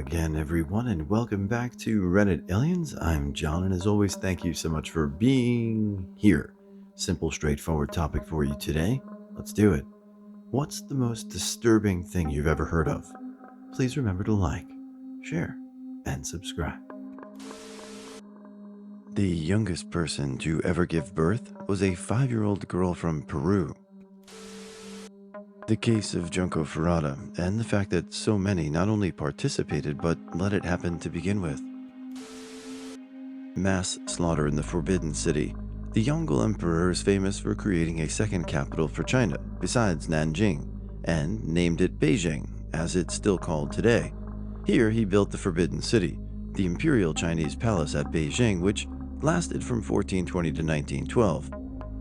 again, everyone, and welcome back to Reddit Aliens. I'm John, and as always, thank you so much for being here. Simple, straightforward topic for you today. Let's do it. What's the most disturbing thing you've ever heard of? Please remember to like, share, and subscribe. The youngest person to ever give birth was a 5-year-old girl from Peru. The case of Junko Ferrata, and the fact that so many not only participated but let it happen to begin with. Mass slaughter in the Forbidden City. The Mongol emperor is famous for creating a second capital for China, besides Nanjing, and named it Beijing, as it's still called today. Here he built the Forbidden City, the imperial Chinese palace at Beijing, which lasted from 1420 to 1912.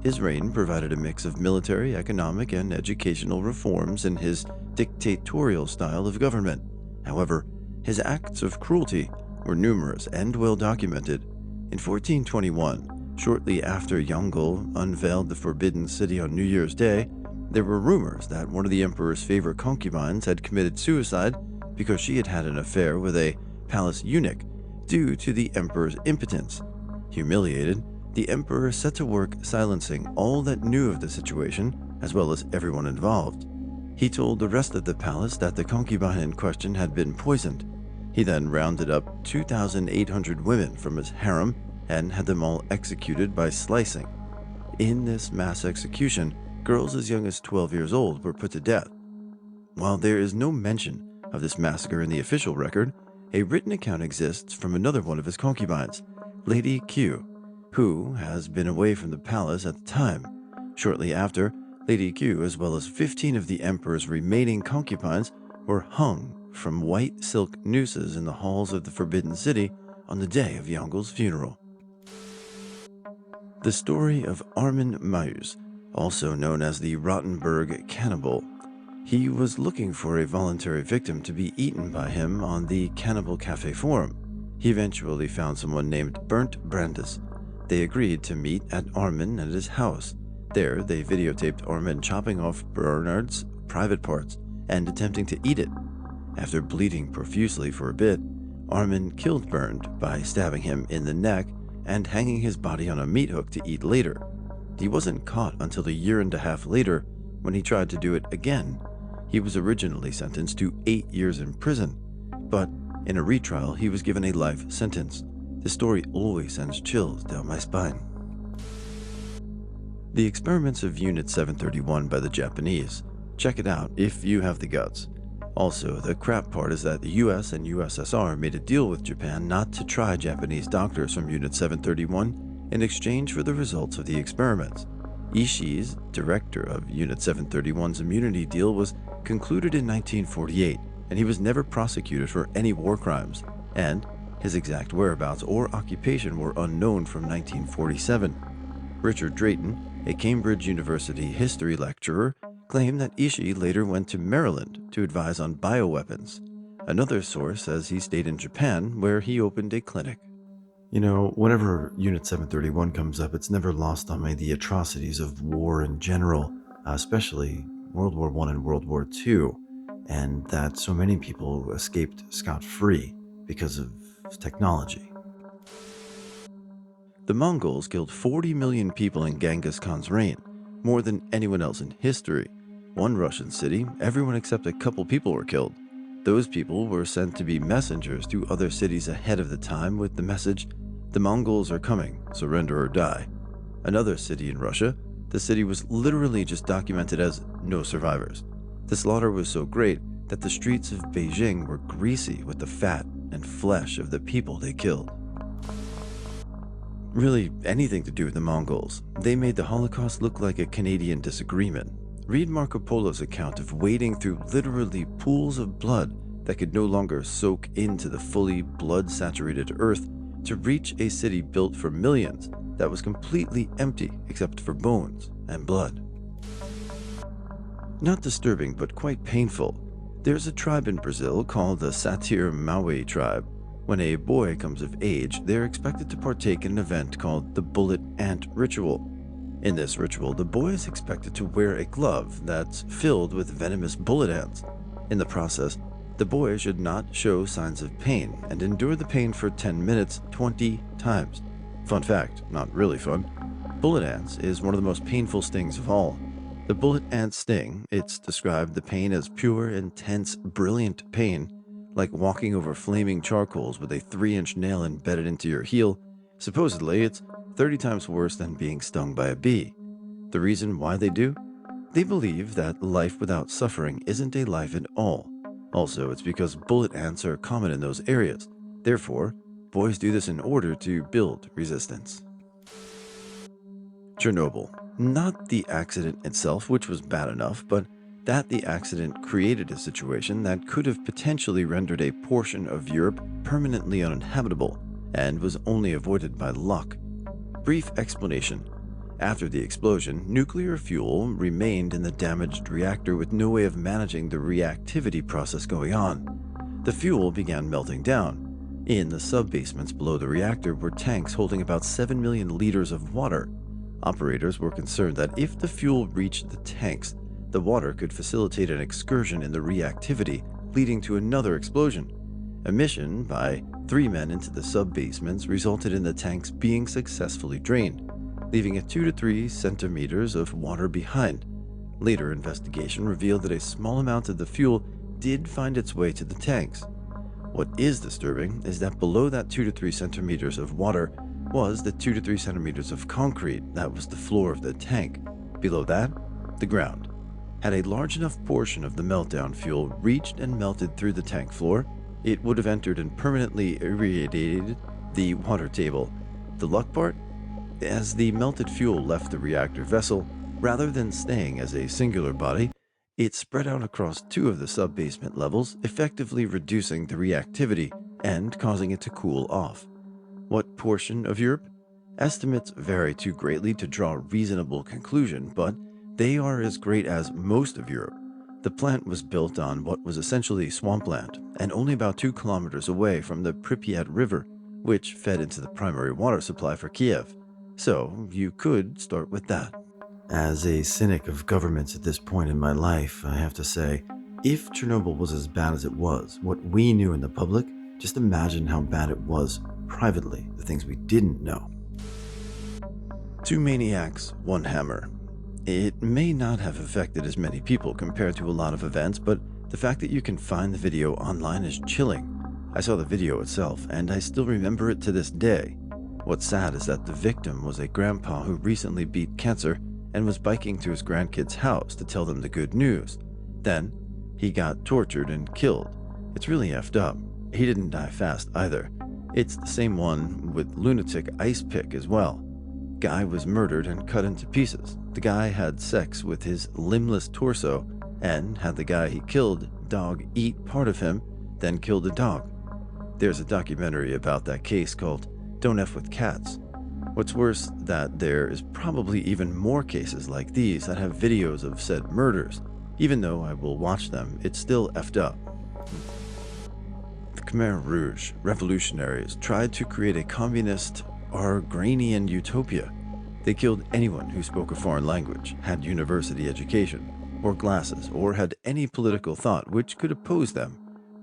His reign provided a mix of military, economic, and educational reforms in his dictatorial style of government. However, his acts of cruelty were numerous and well documented. In 1421, shortly after Mongol unveiled the Forbidden City on New Year's Day, there were rumors that one of the emperor's favorite concubines had committed suicide because she had had an affair with a palace eunuch due to the emperor's impotence. Humiliated, the emperor set to work silencing all that knew of the situation, as well as everyone involved. He told the rest of the palace that the concubine in question had been poisoned. He then rounded up 2,800 women from his harem and had them all executed by slicing. In this mass execution, girls as young as 12 years old were put to death. While there is no mention of this massacre in the official record, a written account exists from another one of his concubines, Lady Q, who has been away from the palace at the time. Shortly after, Lady Q, as well as 15 of the emperor's remaining concubines, were hung from white silk nooses in the halls of the Forbidden City on the day of Mongol's funeral. The story of Armin Mayus, also known as the Rotenburg cannibal. He was looking for a voluntary victim to be eaten by him on the Cannibal Cafe forum. He eventually found someone named Bernd Brandes. They agreed to meet at Armin at his house. There, they videotaped Armin chopping off Bernard's private parts and attempting to eat it. After bleeding profusely for a bit, Armin killed Bernd by stabbing him in the neck and hanging his body on a meat hook to eat later. He wasn't caught until a year and a half later when he tried to do it again. He was originally sentenced to 8 years in prison, but in a retrial he was given a life sentence. The story always sends chills down my spine. The experiments of Unit 731 by the Japanese. Check it out if you have the guts. Also, the crap part is that the US and USSR made a deal with Japan not to try Japanese doctors from Unit 731 in exchange for the results of the experiments. Ishii's, director of Unit 731's immunity deal, was concluded in 1948, and he was never prosecuted for any war crimes, and his exact whereabouts or occupation were unknown from 1947. Richard Drayton, a Cambridge University history lecturer, claimed that Ishii later went to Maryland to advise on bioweapons. Another source says he stayed in Japan, where he opened a clinic. You know, whenever Unit 731 comes up, it's never lost on me the atrocities of war in general, especially World War I and World War II, and that so many people escaped scot-free because of technology. The Mongols killed 40 million people in Genghis Khan's reign, more than anyone else in history. One Russian city, everyone except a couple people were killed. Those people were sent to be messengers to other cities ahead of the time with the message, "The Mongols are coming, surrender or die." Another city in Russia, the city was literally just documented as no survivors. The slaughter was so great that the streets of Beijing were greasy with the fat and flesh of the people they killed. Really, anything to do with the Mongols. They made the Holocaust look like a Canadian disagreement. Read Marco Polo's account of wading through literally pools of blood that could no longer soak into the fully blood-saturated earth to reach a city built for millions that was completely empty except for bones and blood. Not disturbing, but quite painful. There's a tribe in Brazil called the Satir Maui tribe. When a boy comes of age, they're expected to partake in an event called the Bullet Ant Ritual. In this ritual, the boy is expected to wear a glove that's filled with venomous bullet ants. In the process, The boy should not show signs of pain and endure the pain for 10 minutes 20 times. Fun fact, not really fun. Bullet ants is one of the most painful stings of all. The bullet ant sting, it's described the pain as pure, intense, brilliant pain, like walking over flaming charcoals with a 3-inch nail embedded into your heel. Supposedly, it's 30 times worse than being stung by a bee. The reason why they do? They believe that life without suffering isn't a life at all. Also, it's because bullet ants are common in those areas. Therefore, boys do this in order to build resistance. Chernobyl. Not the accident itself, which was bad enough, but that the accident created a situation that could have potentially rendered a portion of Europe permanently uninhabitable and was only avoided by luck. Brief explanation. After the explosion, nuclear fuel remained in the damaged reactor with no way of managing the reactivity process going on. The fuel began melting down. In the sub-basements below the reactor were tanks holding about 7 million liters of water. Operators were concerned that if the fuel reached the tanks, the water could facilitate an excursion in the reactivity, leading to another explosion. A mission by 3 men into the sub-basements resulted in the tanks being successfully drained, leaving a 2 to 3 centimeters of water behind. Later investigation revealed that a small amount of the fuel did find its way to the tanks. What is disturbing is that below that 2 to 3 centimeters of water was the 2 to 3 centimeters of concrete that was the floor of the tank. Below that, the ground. Had a large enough portion of the meltdown fuel reached and melted through the tank floor, it would have entered and permanently irradiated the water table. The luck part? As the melted fuel left the reactor vessel, rather than staying as a singular body, it spread out across 2 of the sub-basement levels, effectively reducing the reactivity and causing it to cool off. What portion of Europe? Estimates vary too greatly to draw a reasonable conclusion, but they are as great as most of Europe. The plant was built on what was essentially swampland and only about 2 kilometers away from the Pripyat River, which fed into the primary water supply for Kiev. So you could start with that. As a cynic of governments at this point in my life, I have to say, if Chernobyl was as bad as it was, what we knew in the public, just imagine how bad it was privately, the things we didn't know. 2 maniacs, 1 hammer. It may not have affected as many people compared to a lot of events, but the fact that you can find the video online is chilling. I saw the video itself, and I still remember it to this day. What's sad is that the victim was a grandpa who recently beat cancer and was biking to his grandkids' house to tell them the good news. Then, he got tortured and killed. It's really effed up. He didn't die fast either. It's the same one with lunatic ice pick as well. Guy was murdered and cut into pieces. The guy had sex with his limbless torso and had the guy he killed dog eat part of him, then kill the dog. There's a documentary about that case called Don't F with Cats. What's worse, that there is probably even more cases like these that have videos of said murders. Even though I will watch them, it's still effed up. The Khmer Rouge revolutionaries tried to create a communist Argranian utopia. They killed anyone who spoke a foreign language, had university education, or glasses, or had any political thought which could oppose them.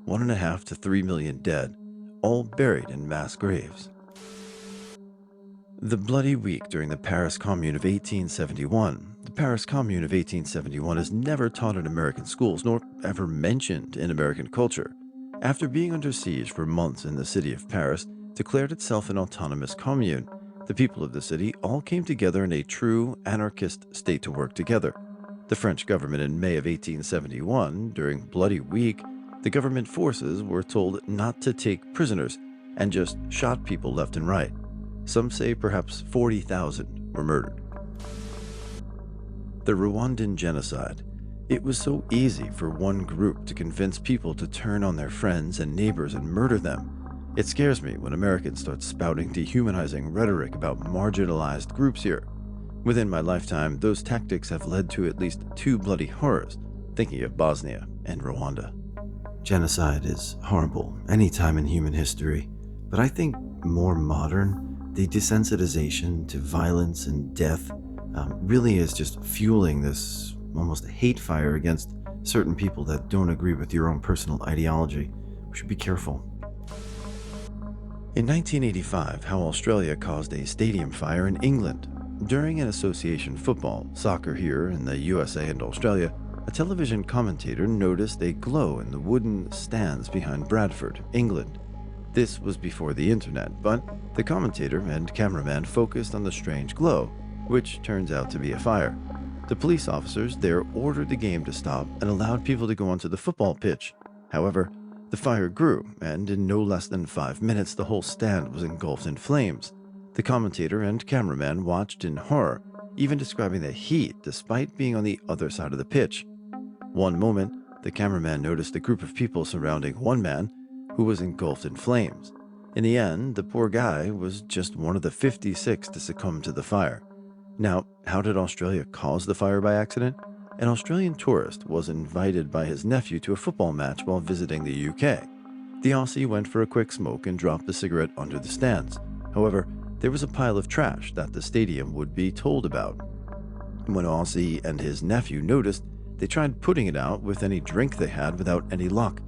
1.5 to 3 million dead, all buried in mass graves. The bloody week during the Paris Commune of 1871. The Paris Commune of 1871 is never taught in American schools, nor ever mentioned in American culture. After being under siege for months in the city of Paris, declared itself an autonomous commune. The people of the city all came together in a true anarchist state to work together. The French government in May of 1871, during Bloody Week, the government forces were told not to take prisoners and just shot people left and right. Some say perhaps 40,000 were murdered. The Rwandan genocide. It was so easy for one group to convince people to turn on their friends and neighbors and murder them. It scares me when Americans start spouting dehumanizing rhetoric about marginalized groups here. Within my lifetime, those tactics have led to at least 2 bloody horrors, thinking of Bosnia and Rwanda. Genocide is horrible any time in human history, but I think more modern, the desensitization to violence and death really is just fueling this almost hate fire against certain people that don't agree with your own personal ideology. We should be careful. In 1985, how Australia caused a stadium fire in England. During an association football, soccer here in the USA and Australia, a television commentator noticed a glow in the wooden stands behind Bradford, England. This was before the internet, but the commentator and cameraman focused on the strange glow, which turns out to be a fire. The police officers there ordered the game to stop and allowed people to go onto the football pitch. However, the fire grew, and in no less than 5 minutes the whole stand was engulfed in flames. The commentator and cameraman watched in horror, even describing the heat despite being on the other side of the pitch. One moment, the cameraman noticed a group of people surrounding one man who was engulfed in flames. In the end, the poor guy was just one of the 56 to succumb to the fire. Now, how did Australia cause the fire by accident? An Australian tourist was invited by his nephew to a football match while visiting the UK. The Aussie went for a quick smoke and dropped the cigarette under the stands. However, there was a pile of trash that the stadium would be told about. When Aussie and his nephew noticed, they tried putting it out with any drink they had without any luck.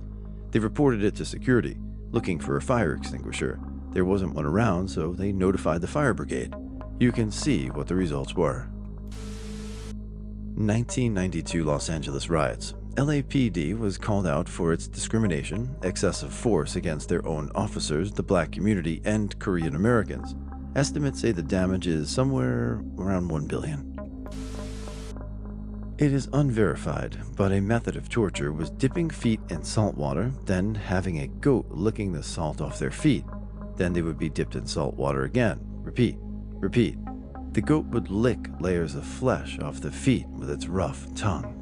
They reported it to security, looking for a fire extinguisher. There wasn't one around, so they notified the fire brigade. You can see what the results were. 1992 Los Angeles riots. LAPD was called out for its discrimination, excessive force against their own officers, the black community, and Korean Americans. Estimates say the damage is somewhere around $1 billion. It is unverified, but a method of torture was dipping feet in salt water, then having a goat licking the salt off their feet. Then they would be dipped in salt water again. Repeat. The goat would lick layers of flesh off the feet with its rough tongue.